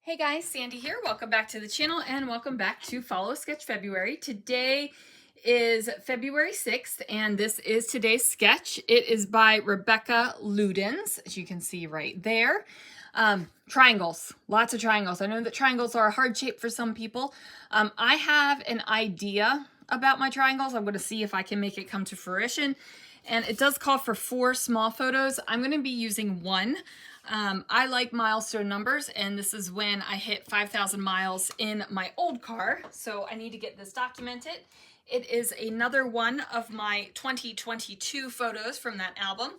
Hey guys, Sandy here. Welcome back to the channel and welcome back to Follow Sketch February. Today is February 6th and this is today's sketch. It is by Rebecca Ludens, as you can see right there. Triangles, lots of triangles. I know that triangles are a hard shape for some people. I have an idea about my triangles. I'm going to see if I can make it come to fruition. And it does call for 4 small photos. I'm going to be using one. I like milestone numbers, and this is when I hit 5,000 miles in my old car, so I need to get this documented. It is another one of my 2022 photos from that album.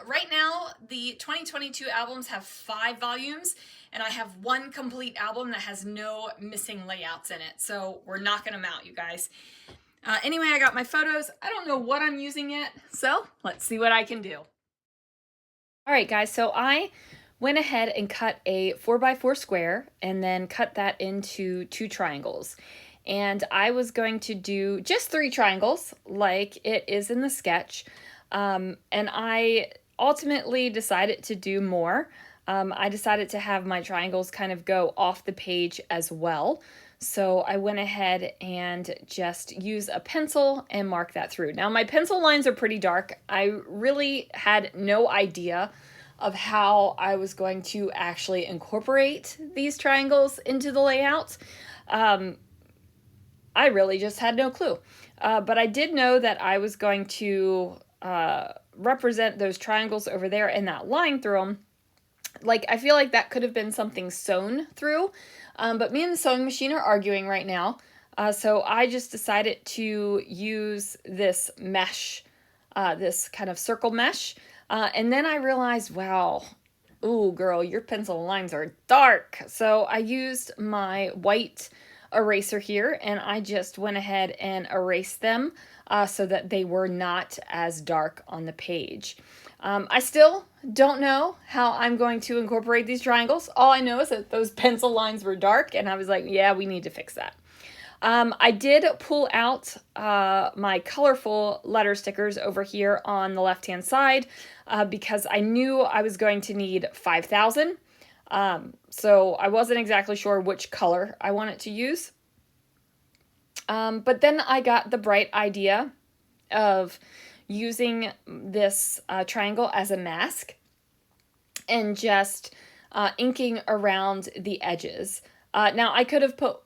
Right now, the 2022 albums have 5 volumes, and I have one complete album that has no missing layouts in it, so we're knocking them out, you guys. Anyway, I got my photos. I don't know what I'm using yet, so let's see what I can do. All right, guys, so I went ahead and cut a 4x4 square and then cut that into 2 triangles. And I was going to do just 3 triangles like it is in the sketch. And I ultimately decided to do more. I decided to have my triangles kind of go off the page as well. So I went ahead and just used a pencil and marked that through. Now my pencil lines are pretty dark. I really had no idea of how I was going to actually incorporate these triangles into the layout. I really just had no clue. But I did know that I was going to represent those triangles over there and that line through them. Like, I feel like that could have been something sewn through, but me and the sewing machine are arguing right now. So I just decided to use this mesh, this kind of circle mesh. And then I realized, wow, ooh, girl, your pencil lines are dark. So I used my white eraser here and I just went ahead and erased them so that they were not as dark on the page. I still don't know how I'm going to incorporate these triangles. All I know is that those pencil lines were dark and I was like, yeah, we need to fix that. I did pull out my colorful letter stickers over here on the left-hand side because I knew I was going to need 5,000. So I wasn't exactly sure which color I wanted to use. But then I got the bright idea of using this triangle as a mask and just inking around the edges. Now I could have put,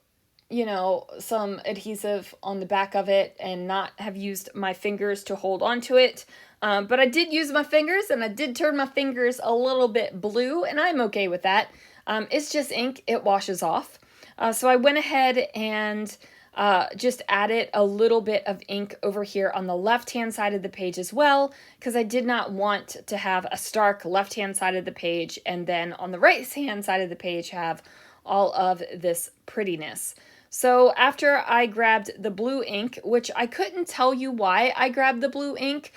you know, some adhesive on the back of it and not have used my fingers to hold onto it. But I did use my fingers and I did turn my fingers a little bit blue and I'm okay with that. It's just ink, it washes off. So I went ahead and just added a little bit of ink over here on the left-hand side of the page as well, because I did not want to have a stark left-hand side of the page and then on the right-hand side of the page have all of this prettiness. So after I grabbed the blue ink, which I couldn't tell you why I grabbed the blue ink,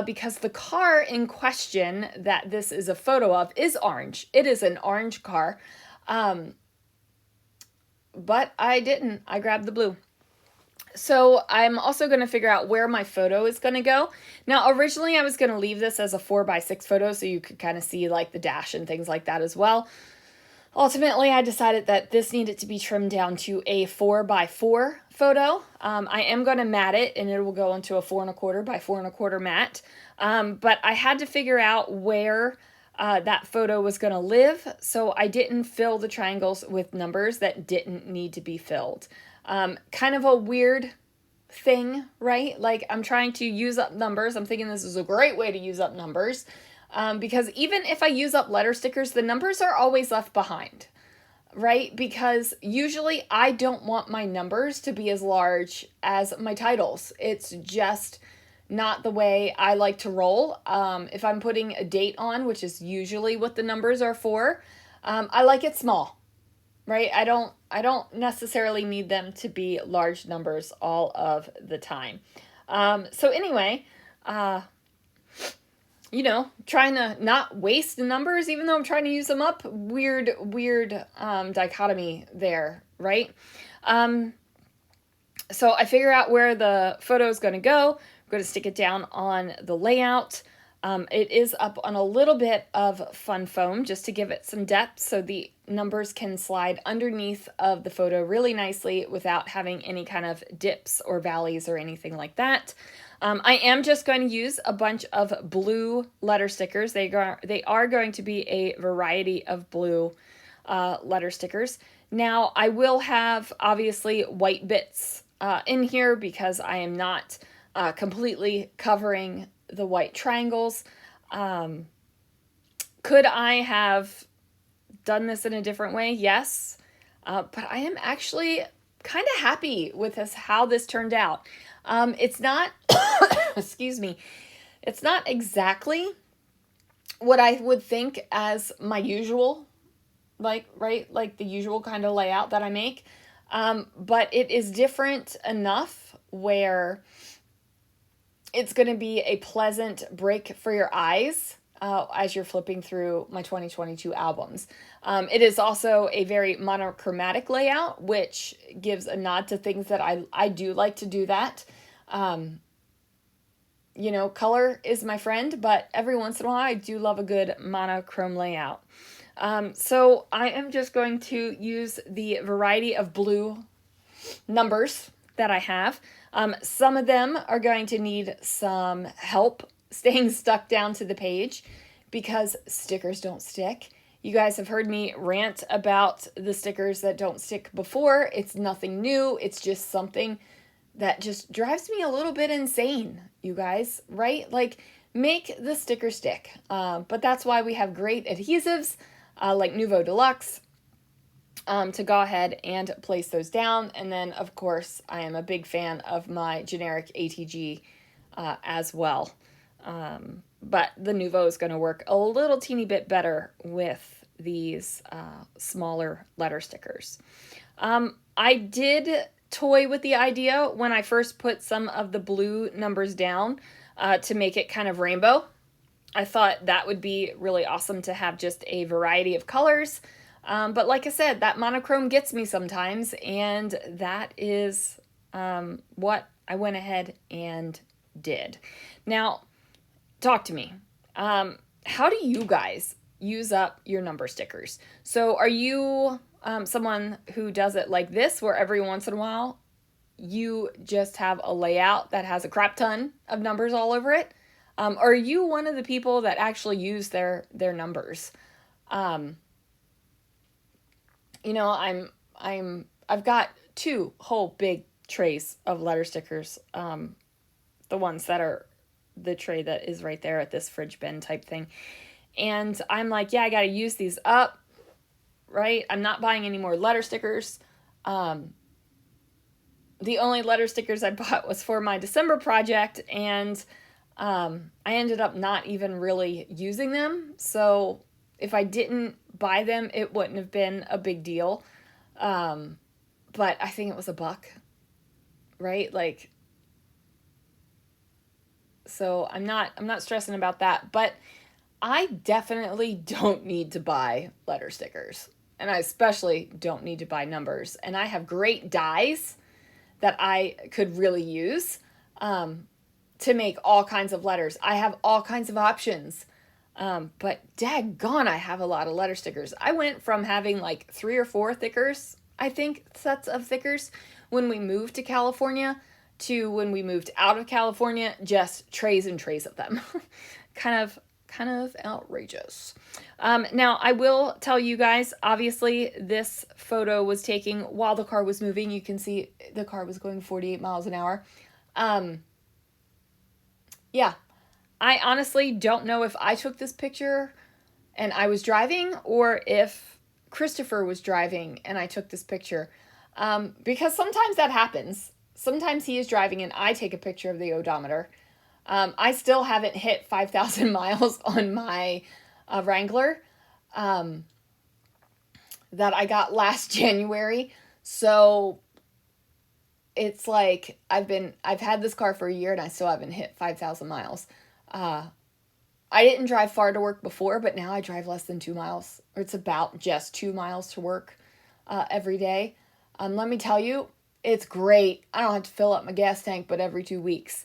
because the car in question that this is a photo of is orange. It is an orange car. But I didn't. I grabbed the blue. So I'm also going to figure out where my photo is going to go. Now, originally I was going to leave this as a 4x6 photo so you could kind of see like the dash and things like that as well. Ultimately, I decided that this needed to be trimmed down to a 4x4 photo. I am going to mat it and it will go into a 4¼ by 4¼ mat. But I had to figure out where that photo was going to live, so I didn't fill the triangles with numbers that didn't need to be filled. Kind of a weird thing, right? Like, I'm trying to use up numbers. I'm thinking this is a great way to use up numbers, because even if I use up letter stickers, the numbers are always left behind, right? Because usually I don't want my numbers to be as large as my titles. It's just not the way I like to roll. If I'm putting a date on, which is usually what the numbers are for, I like it small, right? I don't necessarily need them to be large numbers all of the time. So anyway, you know, trying to not waste the numbers, even though I'm trying to use them up. Weird dichotomy there, right? So I figure out where the photo is going to go. I'm going to stick it down on the layout. It is up on a little bit of fun foam just to give it some depth so the numbers can slide underneath of the photo really nicely without having any kind of dips or valleys or anything like that. I am just going to use a bunch of blue letter stickers. They are going to be a variety of blue letter stickers. Now, I will have, obviously, white bits in here because I am not completely covering the white triangles. Could I have done this in a different way? Yes. But I am actually kind of happy with how this turned out. It's not, excuse me, it's not exactly what I would think as my usual, like the usual kind of layout that I make. But it is different enough where it's going to be a pleasant break for your eyes as you're flipping through my 2022 albums. It is also a very monochromatic layout, which gives a nod to things that I do like to do that. You know, color is my friend, but every once in a while I do love a good monochrome layout. So I am just going to use the variety of blue numbers that I have. Some of them are going to need some help staying stuck down to the page because stickers don't stick. You guys have heard me rant about the stickers that don't stick before. It's nothing new. It's just something that just drives me a little bit insane, you guys, right? Like, make the sticker stick. But that's why we have great adhesives like Nouveau Deluxe to go ahead and place those down. And then, of course, I am a big fan of my generic ATG as well. But the Nouveau is going to work a little teeny bit better with these smaller letter stickers. I did toy with the idea when I first put some of the blue numbers down to make it kind of rainbow. I thought that would be really awesome to have just a variety of colors. But like I said, that monochrome gets me sometimes, and that is what I went ahead and did. Now, talk to me. How do you guys use up your number stickers? So are you someone who does it like this, where every once in a while you just have a layout that has a crap ton of numbers all over it? Or are you one of the people that actually use their numbers? You know, I've got two whole big trays of letter stickers. The ones that are the tray that is right there at this fridge bin type thing. And I'm like, yeah, I got to use these up, right? I'm not buying any more letter stickers. The only letter stickers I bought was for my December project, and I ended up not even really using them. So if I didn't buy them, it wouldn't have been a big deal. But I think it was $1, right? Like, so I'm not stressing about that, but I definitely don't need to buy letter stickers, and I especially don't need to buy numbers. And I have great dies that I could really use to make all kinds of letters. I have all kinds of options, but daggone, I have a lot of letter stickers. I went from having like 3 or 4 thickers, I think, sets of thickers when we moved to California, to when we moved out of California, just trays and trays of them. kind of outrageous. Now, I will tell you guys, obviously, this photo was taken while the car was moving. You can see the car was going 48 miles an hour. Yeah, I honestly don't know if I took this picture and I was driving, or if Christopher was driving and I took this picture. Because sometimes that happens. Sometimes he is driving and I take a picture of the odometer. I still haven't hit 5,000 miles on my Wrangler that I got last January. So it's like I've had this car for a year and I still haven't hit 5,000 miles. I didn't drive far to work before, but now I drive less than 2 miles. Or it's about just 2 miles to work every day. Let me tell you, it's great. I don't have to fill up my gas tank but every 2 weeks.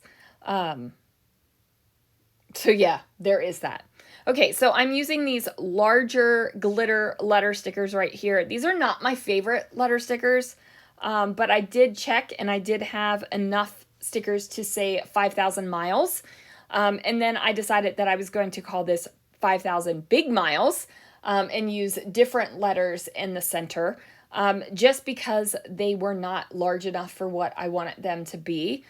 So yeah, there is that. Okay, so I'm using these larger glitter letter stickers right here. These are not my favorite letter stickers, but I did check and I did have enough stickers to say 5,000 miles. And then I decided that I was going to call this 5,000 big miles and use different letters in the center just because they were not large enough for what I wanted them to be.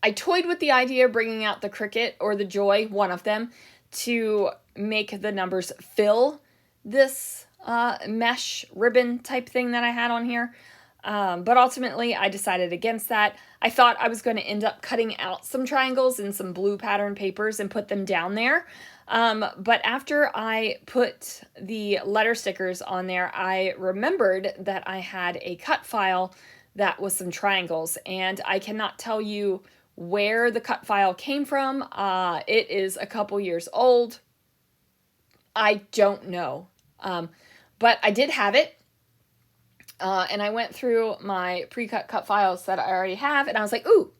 I toyed with the idea of bringing out the Cricut or the Joy, one of them, to make the numbers fill this mesh ribbon type thing that I had on here. But ultimately, I decided against that. I thought I was going to end up cutting out some triangles in some blue pattern papers and put them down there. But after I put the letter stickers on there, I remembered that I had a cut file that was some triangles, and I cannot tell you where the cut file came from. It is a couple years old. I don't know. But I did have it. And I went through my pre-cut cut files that I already have, and I was like, ooh,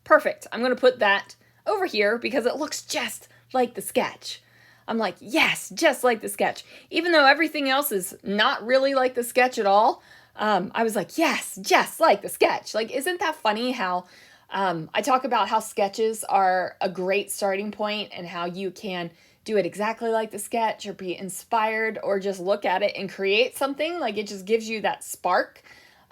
perfect. I'm going to put that over here because it looks just like the sketch. I'm like, yes, just like the sketch. Even though everything else is not really like the sketch at all, I was like, yes, just like the sketch. Like, isn't that funny how I talk about how sketches are a great starting point and how you can do it exactly like the sketch or be inspired or just look at it and create something. Like, it just gives you that spark.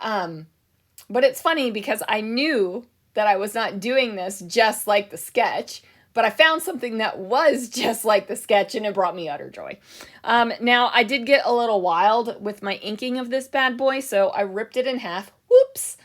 But it's funny because I knew that I was not doing this just like the sketch, but I found something that was just like the sketch and it brought me utter joy. Now, I did get a little wild with my inking of this bad boy, so I ripped it in half. Whoops.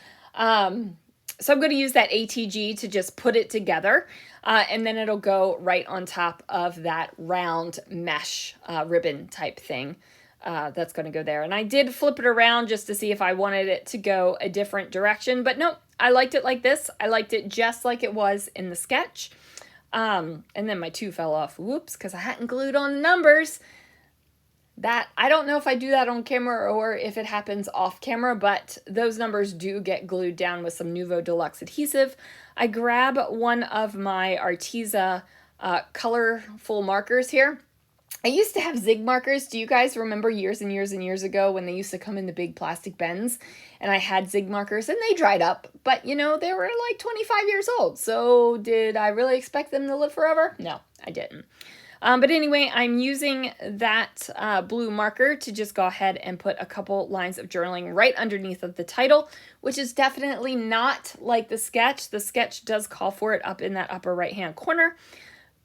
So I'm going to use that ATG to just put it together, and then it'll go right on top of that round mesh ribbon type thing that's going to go there. And I did flip it around just to see if I wanted it to go a different direction, but no, I liked it like this. I liked it just like it was in the sketch. And then my 2 fell off. Whoops, because I hadn't glued on the numbers. That, I don't know if I do that on camera or if it happens off camera, but those numbers do get glued down with some Nuvo Deluxe adhesive. I grab one of my Arteza colorful markers here. I used to have Zig markers. Do you guys remember years and years and years ago when they used to come in the big plastic bins? And I had Zig markers and they dried up, but you know, they were like 25 years old. So did I really expect them to live forever? No, I didn't. But anyway, I'm using that blue marker to just go ahead and put a couple lines of journaling right underneath of the title, which is definitely not like the sketch. The sketch does call for it up in that upper right-hand corner.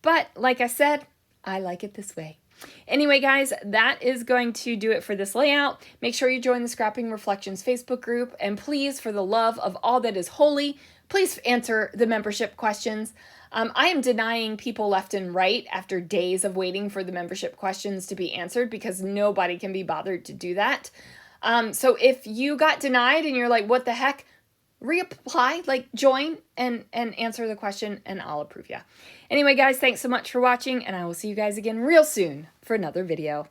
But like I said, I like it this way. Anyway, guys, that is going to do it for this layout. Make sure you join the Scrapping Reflections Facebook group. And please, for the love of all that is holy, please answer the membership questions. I am denying people left and right after days of waiting for the membership questions to be answered because nobody can be bothered to do that. So if you got denied and you're like, what the heck? Reapply, like join and answer the question and I'll approve you. Anyway, guys, thanks so much for watching and I will see you guys again real soon for another video.